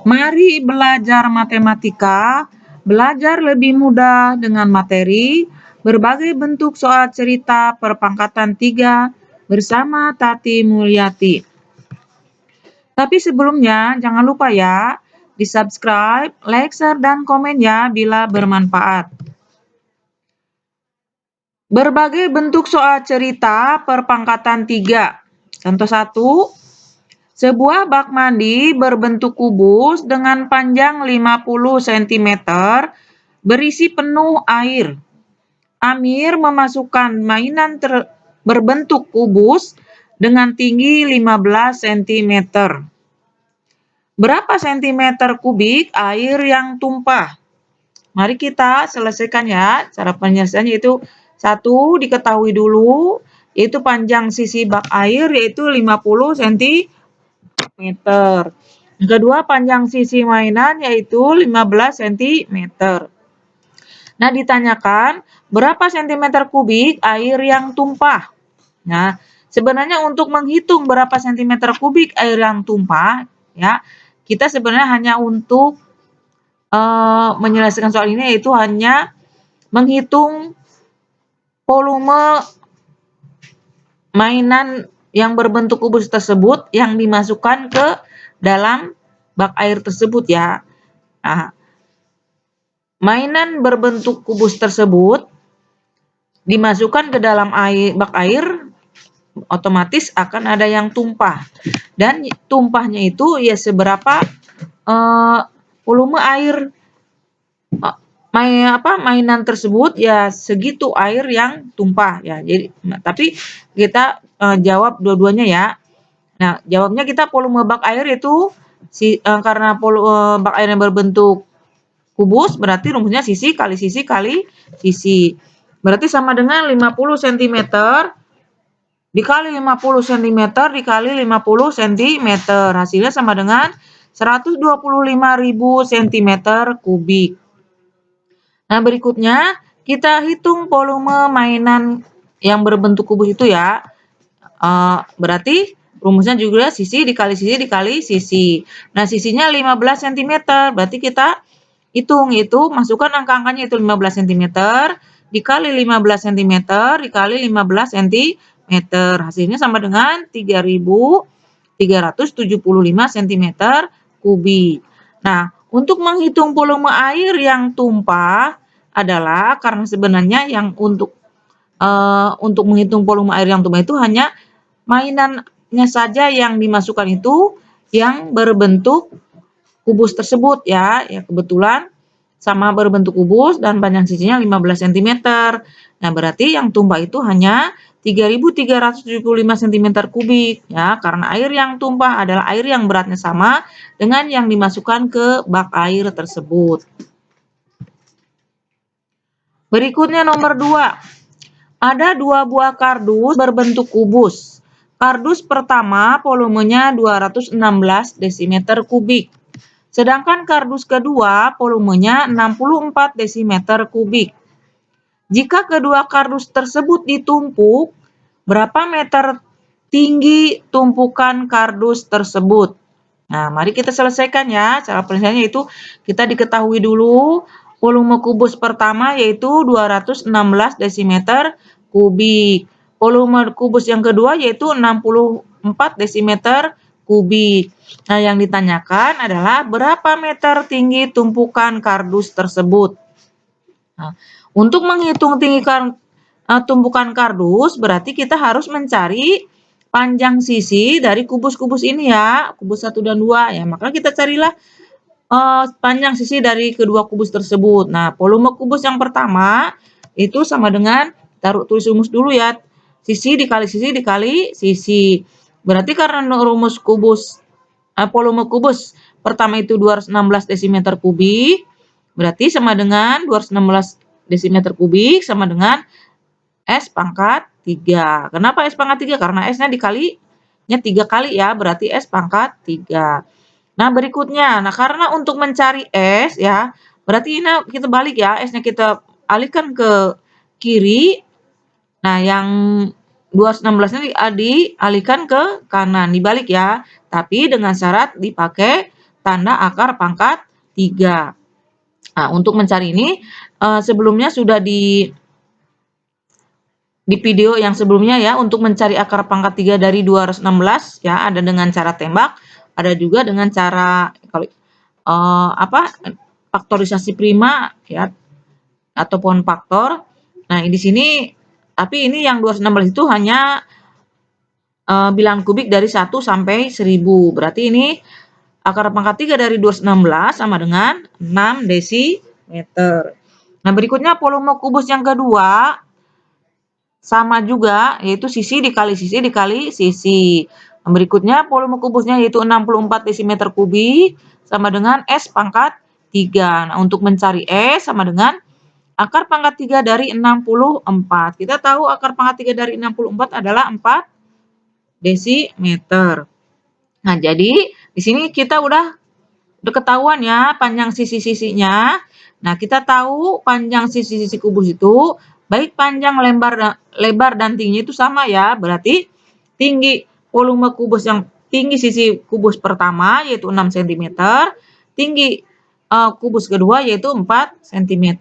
Mari belajar matematika, belajar lebih mudah dengan materi, berbagai bentuk soal cerita perpangkatan 3 bersama Tati Mulyati. Tapi sebelumnya jangan lupa ya, di-subscribe, like, share, dan komen ya bila bermanfaat. Berbagai bentuk soal cerita perpangkatan 3. Contoh 1. Sebuah bak mandi berbentuk kubus dengan panjang 50 cm berisi penuh air. Amir memasukkan mainan berbentuk kubus dengan tinggi 15 cm. Berapa sentimeter kubik air yang tumpah? Mari kita selesaikan ya. Cara penyelesaiannya itu 1 diketahui dulu, yaitu panjang sisi bak air yaitu 50 cm. Yang kedua, panjang sisi mainan yaitu 15 cm. Nah, ditanyakan berapa sentimeter kubik air yang tumpah. Nah, sebenarnya untuk menghitung berapa sentimeter kubik air yang tumpah, ya, kita sebenarnya hanya untuk menyelesaikan soal ini yaitu hanya menghitung volume mainan yang berbentuk kubus tersebut yang dimasukkan ke dalam bak air tersebut ya. Nah, mainan berbentuk kubus tersebut dimasukkan ke dalam bak air, otomatis akan ada yang tumpah. Dan tumpahnya itu ya seberapa volume air mainan tersebut ya segitu air yang tumpah ya. Jadi tapi kita jawab dua-duanya ya. Nah, jawabnya kita volume bak air itu karena bak air yang berbentuk kubus berarti rumusnya sisi kali sisi kali sisi. Berarti sama dengan 50 cm dikali 50 cm dikali 50 cm. Hasilnya sama dengan 125.000 cm kubik. Nah, berikutnya kita hitung volume mainan yang berbentuk kubus itu ya. Berarti rumusnya juga sisi dikali sisi dikali sisi. Nah, sisinya 15 cm. Berarti kita hitung itu, masukkan angka-angkanya itu 15 cm dikali 15 cm dikali 15 cm. Hasilnya sama dengan 3.375 cm kubik. Nah, untuk menghitung volume air yang tumpah adalah karena sebenarnya yang untuk menghitung volume air yang tumpah itu hanya mainannya saja yang dimasukkan itu yang berbentuk kubus tersebut ya. Ya kebetulan sama berbentuk kubus dan panjang sisinya 15 cm. Nah, berarti yang tumpah itu hanya 3.375 cm kubik ya, karena air yang tumpah adalah air yang beratnya sama dengan yang dimasukkan ke bak air tersebut. Berikutnya nomor 2. Ada 2 buah kardus berbentuk kubus. Kardus pertama volumenya 216 desimeter kubik. Sedangkan kardus kedua volumenya 64 desimeter kubik. Jika kedua kardus tersebut ditumpuk, berapa meter tinggi tumpukan kardus tersebut? Nah, mari kita selesaikan ya. Cara penyelesaiannya itu kita diketahui dulu volume kubus pertama yaitu 216 desimeter kubik. Volume kubus yang kedua yaitu 64 desimeter kubik. Nah, yang ditanyakan adalah berapa meter tinggi tumpukan kardus tersebut. Nah, untuk menghitung tinggi tumpukan kardus, berarti kita harus mencari panjang sisi dari kubus-kubus ini ya, kubus 1 dan 2 ya. Maka kita carilah panjang sisi dari kedua kubus tersebut. Nah, volume kubus yang pertama itu sama dengan, tulis rumus dulu ya, sisi dikali sisi dikali sisi. Berarti karena rumus kubus volume kubus pertama itu 216 desimeter kubik, berarti sama dengan 216 desimeter kubik sama dengan S pangkat 3. Kenapa S pangkat 3? Karena S-nya dikalinya 3 kali ya, berarti S pangkat 3. Nah, berikutnya, karena untuk mencari S ya, berarti ini kita balik ya, S-nya kita alihkan ke kiri. Nah, yang 216-nya dialihkan ke kanan, dibalik ya. Tapi dengan syarat dipakai tanda akar pangkat 3. Nah, untuk mencari ini sebelumnya sudah di video yang sebelumnya ya, untuk mencari akar pangkat 3 dari 216 ya, ada dengan cara tembak, ada juga dengan cara faktorisasi prima ya, ataupun faktor. Nah, di sini tapi ini yang 216 itu hanya bilangan kubik dari 1 sampai 1000. Berarti ini akar pangkat 3 dari 216 sama dengan 6 desimeter. Nah, berikutnya volume kubus yang kedua sama juga, yaitu sisi dikali sisi dikali sisi. Berikutnya volume kubusnya yaitu 64 desimeter kubik sama dengan S pangkat 3. Nah, untuk mencari S sama dengan akar pangkat 3 dari 64. Kita tahu akar pangkat 3 dari 64 adalah 4 desimeter. Nah, jadi di sini kita udah ketahuan ya panjang sisi-sisinya. Nah, kita tahu panjang sisi-sisi kubus itu baik panjang, lebar dan tinggi itu sama ya. Berarti tinggi volume kubus yang tinggi sisi kubus pertama yaitu 6 cm, tinggi kubus kedua yaitu 4 cm.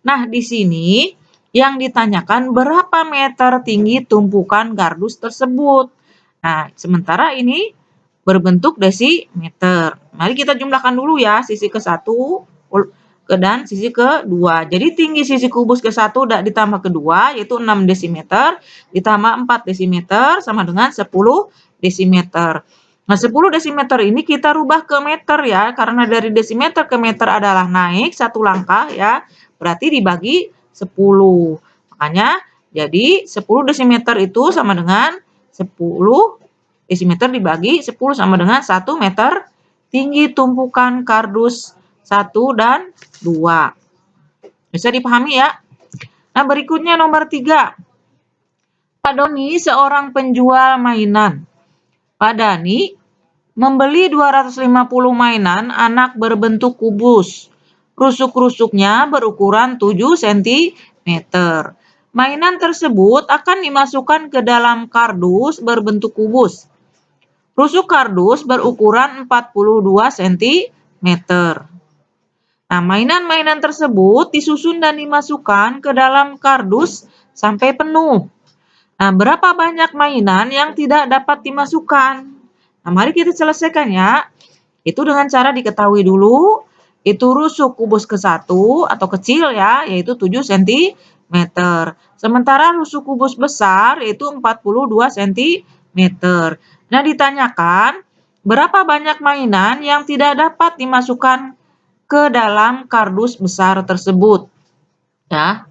Nah, di sini yang ditanyakan berapa meter tinggi tumpukan kardus tersebut. Nah, sementara ini berbentuk desimeter. Mari kita jumlahkan dulu ya sisi ke-1 dan sisi ke-2. Jadi tinggi sisi kubus ke-1 ditambah ke-2 yaitu 6 desimeter ditambah 4 desimeter sama dengan 10 desimeter. Nah, 10 desimeter ini kita rubah ke meter ya, karena dari desimeter ke meter adalah naik 1 langkah ya, berarti dibagi 10. Makanya jadi 10 desimeter itu sama dengan 10 desimeter dibagi 10 sama dengan 1 meter tinggi tumpukan kardus 1 dan 2. Bisa dipahami ya? Nah, berikutnya nomor 3. Pak Doni seorang penjual mainan. Pak Dani membeli 250 mainan anak berbentuk kubus. Rusuk-rusuknya berukuran 7 cm. Mainan tersebut akan dimasukkan ke dalam kardus berbentuk kubus. Rusuk kardus berukuran 42 cm. Nah, mainan-mainan tersebut disusun dan dimasukkan ke dalam kardus sampai penuh. Nah, berapa banyak mainan yang tidak dapat dimasukkan? Nah, mari kita selesaikan ya. Itu dengan cara diketahui dulu, itu rusuk kubus ke-1 atau kecil ya, yaitu 7 cm. Sementara rusuk kubus besar yaitu 42 cm. Nah, ditanyakan berapa banyak mainan yang tidak dapat dimasukkan ke dalam kardus besar tersebut. Ya.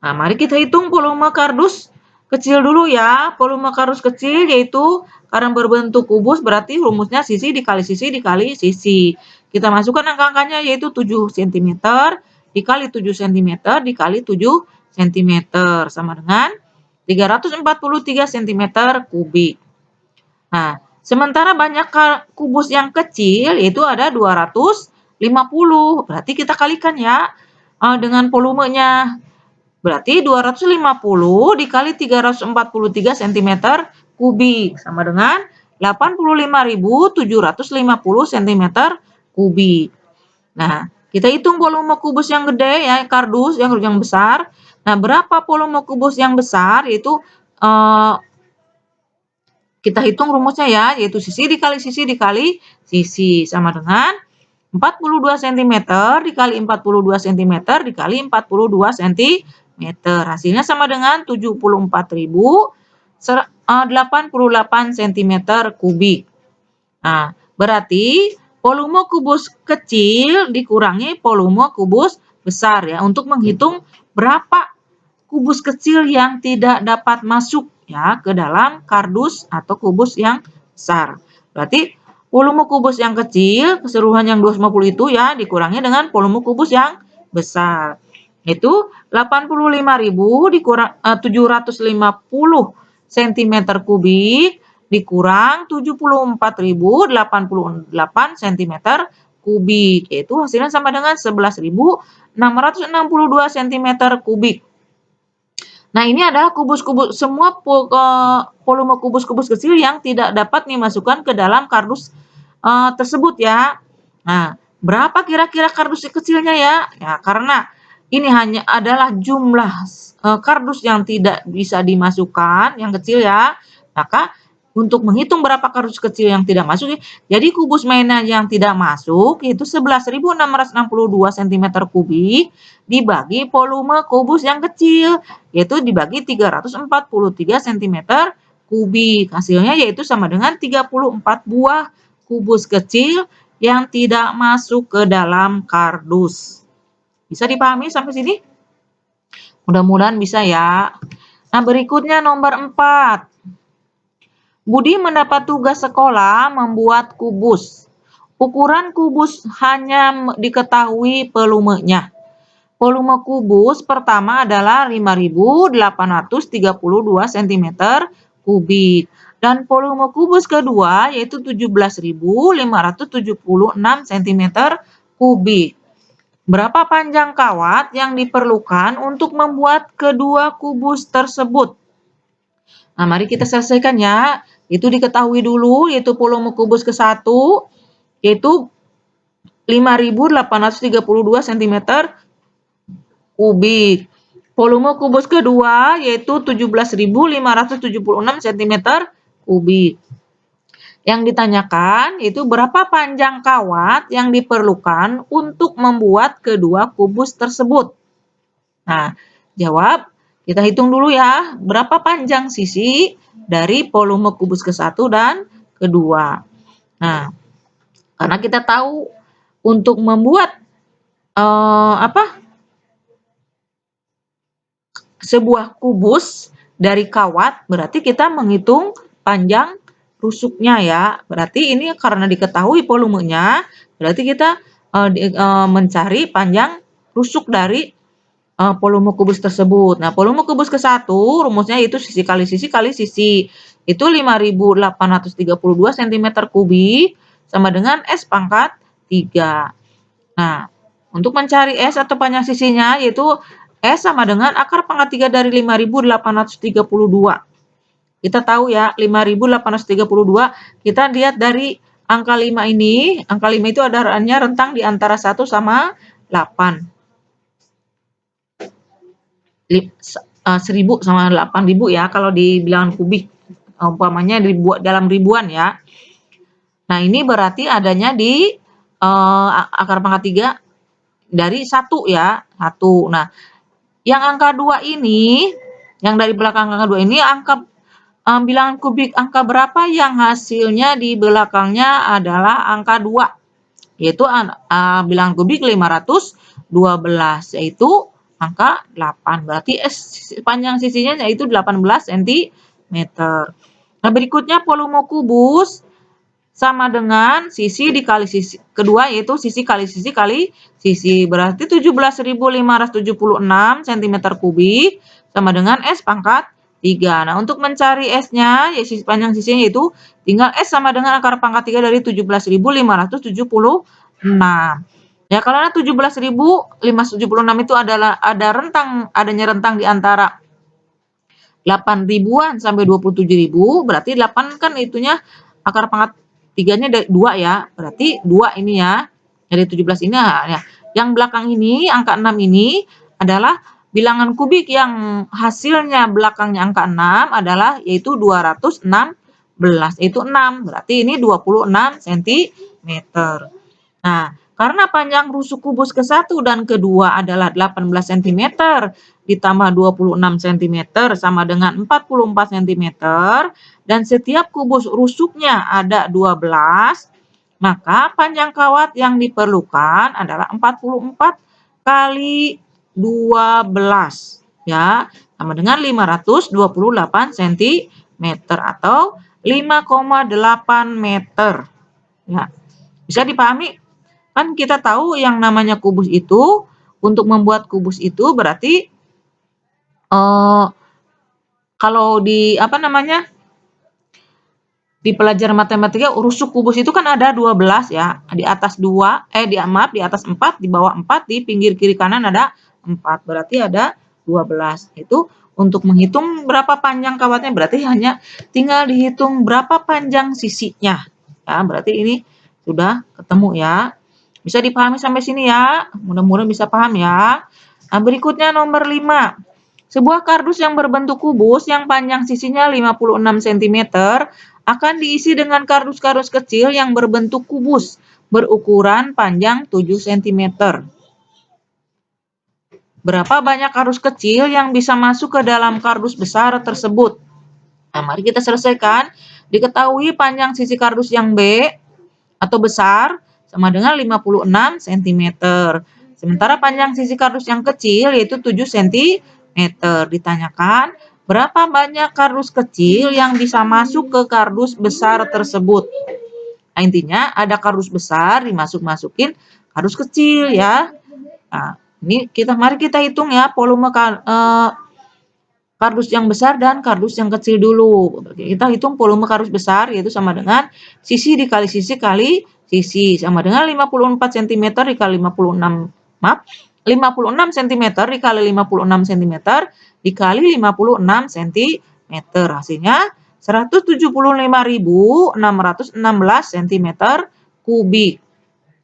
Nah, mari kita hitung volume kardus kecil dulu ya. Volume kardus kecil yaitu karena berbentuk kubus berarti rumusnya sisi dikali sisi dikali sisi. Kita masukkan angka-angkanya yaitu 7 cm dikali 7 cm dikali 7 cm sama dengan 343 cm kubik. Nah, sementara banyak kubus yang kecil yaitu ada 250. Berarti kita kalikan ya dengan volumenya. Berarti 250 dikali 343 cm kubik sama dengan 85.750 cm kubik. Nah, kita hitung volume kubus yang gede ya, kardus yang besar. Nah, berapa volume kubus yang besar yaitu kita hitung rumusnya ya, yaitu sisi dikali sisi dikali sisi sama dengan 42 cm dikali 42 cm dikali 42 cm. Hasilnya sama dengan 74.088 cm kubik. Nah, berarti volume kubus kecil dikurangi volume kubus besar ya, untuk menghitung berapa kubus kecil yang tidak dapat masuk ya ke dalam kardus atau kubus yang besar. Berarti volume kubus yang kecil keseluruhan yang 250 itu ya dikurangi dengan volume kubus yang besar. Itu 85.750 cm kubik dikurang 74.088 cm kubik. Yaitu hasilnya sama dengan 11.662 cm kubik. Nah, ini adalah kubus-kubus semua volume kubus-kubus kecil yang tidak dapat dimasukkan ke dalam kardus tersebut ya. Nah, berapa kira-kira kardus kecilnya ya? Ya, karena ini hanya adalah jumlah kardus yang tidak bisa dimasukkan, yang kecil ya. Maka untuk menghitung berapa kardus kecil yang tidak masuk, jadi kubus mainan yang tidak masuk itu 11.662 cm kubik dibagi volume kubus yang kecil, yaitu dibagi 343 cm kubik. Hasilnya yaitu sama dengan 34 buah kubus kecil yang tidak masuk ke dalam kardus. Bisa dipahami sampai sini? Mudah-mudahan bisa ya. Nah, berikutnya nomor 4. Budi mendapat tugas sekolah membuat kubus. Ukuran kubus hanya diketahui volumenya. Volume kubus pertama adalah 5.832 cm kubik. Dan volume kubus kedua yaitu 17.576 cm kubik. Berapa panjang kawat yang diperlukan untuk membuat kedua kubus tersebut? Nah, mari kita selesaikan ya. Itu diketahui dulu, yaitu volume kubus ke-1, yaitu 5.832 cm kubik. Volume kubus kedua, yaitu 17.576 cm kubik. Yang ditanyakan itu berapa panjang kawat yang diperlukan untuk membuat kedua kubus tersebut. Nah, jawab. Kita hitung dulu ya, berapa panjang sisi dari volume kubus ke-1 dan kedua. Nah, karena kita tahu untuk membuat sebuah kubus dari kawat, berarti kita menghitung panjang rusuknya ya. Berarti ini karena diketahui volumenya, berarti kita mencari panjang rusuk dari volume kubus tersebut. Nah, volume kubus ke-1 rumusnya itu sisi kali sisi kali sisi. Itu 5.832 cm kubik sama dengan S pangkat 3. Nah, untuk mencari S atau panjang sisinya yaitu S sama dengan akar pangkat 3 dari 5.832. Kita tahu ya, 5.832 kita lihat dari angka 5 ini. Angka 5 itu adalah rentang di antara 1 sama 8. 1.000 sama 8.000 ya kalau di bilangan kubik, umpamanya dalam ribuan ya. Nah, ini berarti adanya di akar pangkat 3 dari 1 ya, 1. Nah, yang angka 2 ini, yang dari belakang angka 2 ini bilangan kubik angka berapa yang hasilnya di belakangnya adalah angka 2, yaitu bilangan kubik 512, yaitu angka 8. Berarti panjang sisinya yaitu 18 cm. Nah, berikutnya volume kubus sama dengan sisi dikali sisi kedua, yaitu sisi kali sisi kali sisi. Berarti 17.576 cm kubik sama dengan S pangkat 3. Nah, untuk mencari S-nya, ya panjang sisinya yaitu tinggal S sama dengan akar pangkat 3 dari 17.576. Ya, karena 17.576 itu adanya rentang di antara 8 ribuan sampai 27.000, berarti 8 kan itunya akar pangkat 3-nya 2 ya, berarti 2 ini ya, dari 17 ini ya. Yang belakang ini, angka 6 ini adalah bilangan kubik yang hasilnya belakangnya angka 6 adalah yaitu 216, yaitu 6, berarti ini 26 cm. Nah, karena panjang rusuk kubus ke-1 dan kedua adalah 18 cm ditambah 26 cm sama dengan 44 cm dan setiap kubus rusuknya ada 12, maka panjang kawat yang diperlukan adalah 44 kali 12 ya, sama dengan 528 cm atau 5,8 meter. Ya. Bisa dipahami? Kan kita tahu yang namanya kubus itu, untuk membuat kubus itu berarti kalau di di pelajaran matematika rusuk kubus itu kan ada 12 ya, di atas 2, di atas 4, di bawah 4, di pinggir kiri kanan ada 4, berarti ada 12. Itu untuk menghitung berapa panjang kawatnya, berarti hanya tinggal dihitung berapa panjang sisinya. Ya, berarti ini sudah ketemu ya. Bisa dipahami sampai sini ya? Mudah-mudahan bisa paham ya. Nah, berikutnya nomor 5. Sebuah kardus yang berbentuk kubus yang panjang sisinya 56 cm akan diisi dengan kardus-kardus kecil yang berbentuk kubus berukuran panjang 7 cm. Berapa banyak kardus kecil yang bisa masuk ke dalam kardus besar tersebut? Nah, mari kita selesaikan. Diketahui panjang sisi kardus yang B atau besar sama dengan 56 cm. Sementara panjang sisi kardus yang kecil yaitu 7 cm. Ditanyakan, berapa banyak kardus kecil yang bisa masuk ke kardus besar tersebut? Nah, intinya ada kardus besar dimasuk-masukin kardus kecil ya. Nah, mari kita hitung ya volume kardus yang besar dan kardus yang kecil dulu. Kita hitung volume kardus besar yaitu sama dengan sisi dikali sisi kali sisi sama dengan 54 cm dikali 56 cm dikali 56 cm dikali 56 cm. Hasilnya 175.616 cm kubik.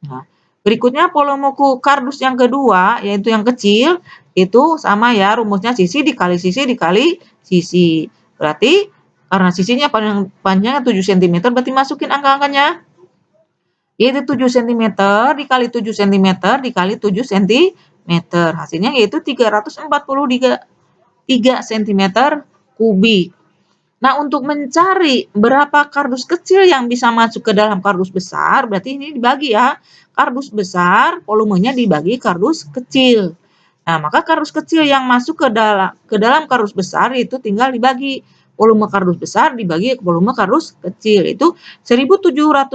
Nah, berikutnya volume kardus yang kedua yaitu yang kecil itu sama ya rumusnya sisi dikali sisi dikali sisi. Berarti karena sisinya panjangnya 7 cm berarti masukin angka-angkanya. Yaitu 7 cm dikali 7 cm dikali 7 cm. Hasilnya yaitu 343 cm kubik. Nah, untuk mencari berapa kardus kecil yang bisa masuk ke dalam kardus besar, berarti ini dibagi ya. Kardus besar volumenya dibagi kardus kecil. Nah, maka kardus kecil yang masuk ke dalam kardus besar itu tinggal dibagi. Volume kardus besar dibagi volume kardus kecil itu 175.616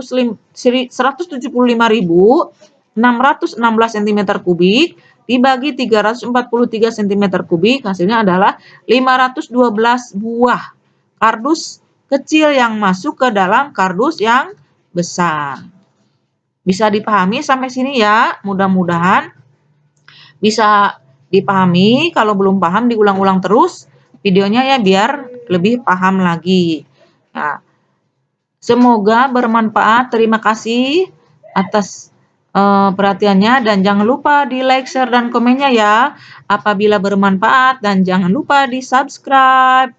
cm kubik dibagi 343 cm kubik hasilnya adalah 512 buah kardus kecil yang masuk ke dalam kardus yang besar. Bisa dipahami sampai sini ya? Mudah-mudahan bisa dipahami. Kalau belum paham diulang-ulang terus videonya ya biar lebih paham lagi. Nah, semoga bermanfaat. Terima kasih atas perhatiannya dan jangan lupa di like, share, dan komennya ya apabila bermanfaat dan jangan lupa di subscribe.